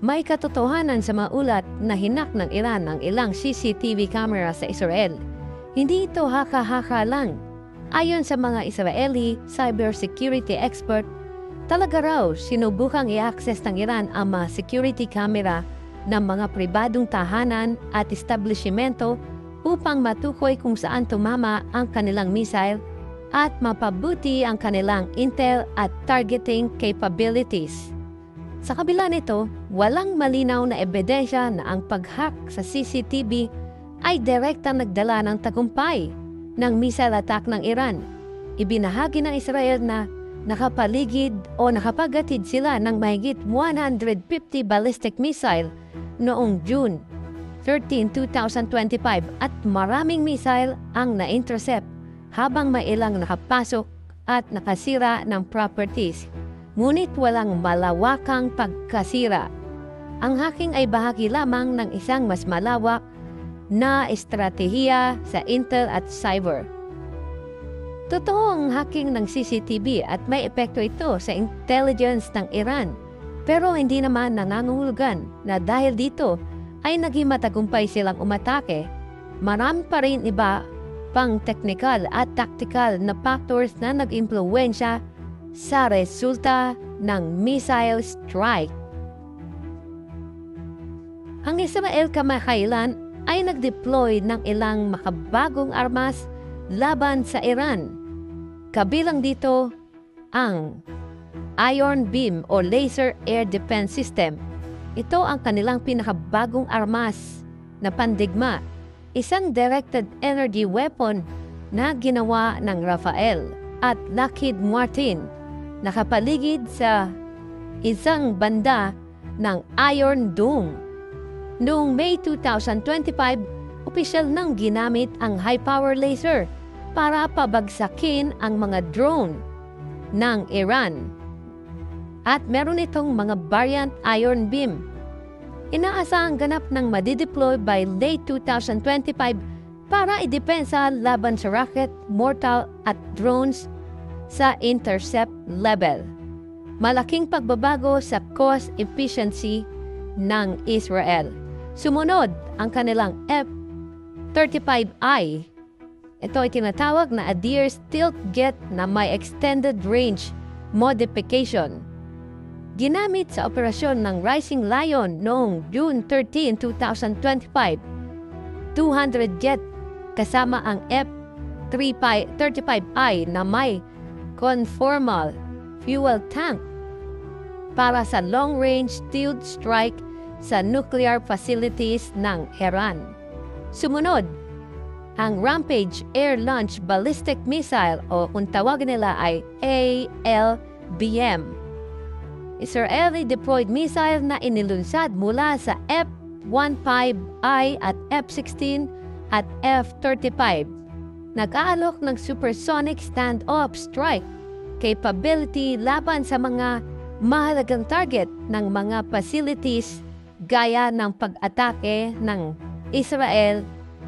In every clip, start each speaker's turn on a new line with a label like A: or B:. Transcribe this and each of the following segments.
A: May katotohanan sa mga ulat na hinak ng Iran ang ilang CCTV camera sa Israel. Hindi ito haka-haka lang. Ayon sa mga Israeli cybersecurity expert, talaga raw sinubukang i-access ng Iran ang mga security camera ng mga pribadong tahanan at establishmento upang matukoy kung saan tumama ang kanilang missile at mapabuti ang kanilang intel at targeting capabilities. Sa kabila nito, walang malinaw na ebidensya na ang pag-hack sa CCTV ay direktang nagdala ng tagumpay ng missile attack ng Iran. Ibinahagi ng Israel na nakapaligid o nakapagatid sila ng mahigit 150 ballistic missile noong June 13, 2025 at maraming missile ang na-intercept habang may ilang nakapasok at nakasira ng properties. Ngunit walang malawakang pagkasira. Ang hacking ay bahagi lamang ng isang mas malawak na estratehiya sa intel at cyber. Totoong hacking ng CCTV at may epekto ito sa intelligence ng Iran. Pero hindi naman nangangahulugan na dahil dito ay naging matagumpay silang umatake. Marami pa rin iba pang technical at tactical na factors na nag-impluwensya sa resulta ng missile strike. Ang Israel kamakailan ay nag-deploy ng ilang makabagong armas laban sa Iran. Kabilang dito ang Iron Beam o Laser Air Defense System. Ito ang kanilang pinakabagong armas na pandigma, isang directed energy weapon na ginawa ng Rafael at Lockheed Martin. Nakapaligid sa isang banda ng Iron Dome. Noong May 2025, opisyal nang ginamit ang high-power laser para pabagsakin ang mga drone ng Iran. At meron itong mga variant Iron Beam. Inaasahang ganap ng madideploy by late 2025 para idepensa laban sa rocket, mortar at drones sa intercept level. Malaking pagbabago sa cost efficiency ng Israel. Sumunod ang kanilang F-35I. Ito ay tinatawag na Adir Stealth Jet na may extended range modification. Ginamit sa operasyon ng Rising Lion noong June 13, 2025. 200 jet kasama ang F-35I na may conformal fuel tank para sa long-range stealth strike sa nuclear facilities ng Iran. Sumunod, ang Rampage Air-Launched Ballistic Missile o kung tawag nila ay ALBM. Israeli deployed missile na inilunsad mula sa F-15I at F-16 at F-35. Nag-aalok ng supersonic stand-off strike capability laban sa mga mahalagang target ng mga facilities gaya ng pag-atake ng Israel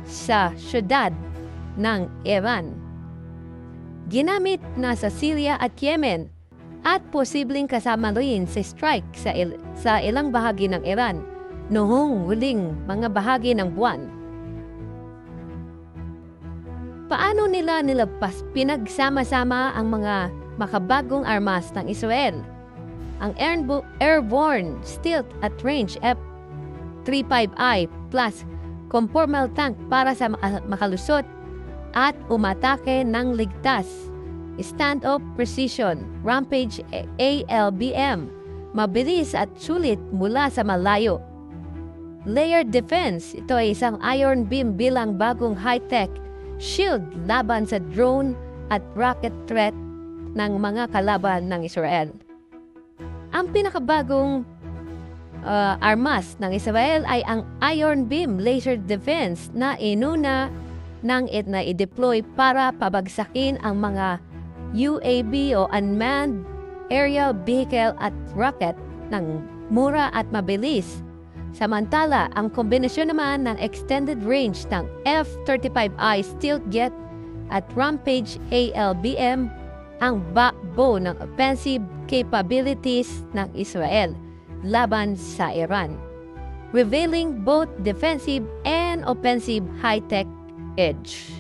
A: sa syudad ng Iran. Ginamit na sa Syria at Yemen at posibleng kasama rin sa strike sa ilang bahagi ng Iran noong huling mga bahagi ng buwan. Paano nila nilagpas pinagsama-sama ang mga makabagong armas ng Israel? Ang airborne stealth at range F-35I plus conformal tank para sa makalusot at umatake ng ligtas. Stand-off precision, Rampage ALBM, mabilis at sulit mula sa malayo. Layered defense, ito ay isang iron beam bilang bagong high-tech shield laban sa drone at rocket threat ng mga kalaban ng Israel. Ang pinakabagong armas ng Israel ay ang Iron Beam Laser Defense na inuna nang i-deploy para pabagsakin ang mga UAV o Unmanned Aerial Vehicle at rocket ng mura at mabilis. Samantala, ang kombinasyon naman ng extended range ng F-35I stealth jet at Rampage ALBM ang backbone ng offensive capabilities ng Israel. laban sa Iran, revealing both defensive and offensive high-tech edge.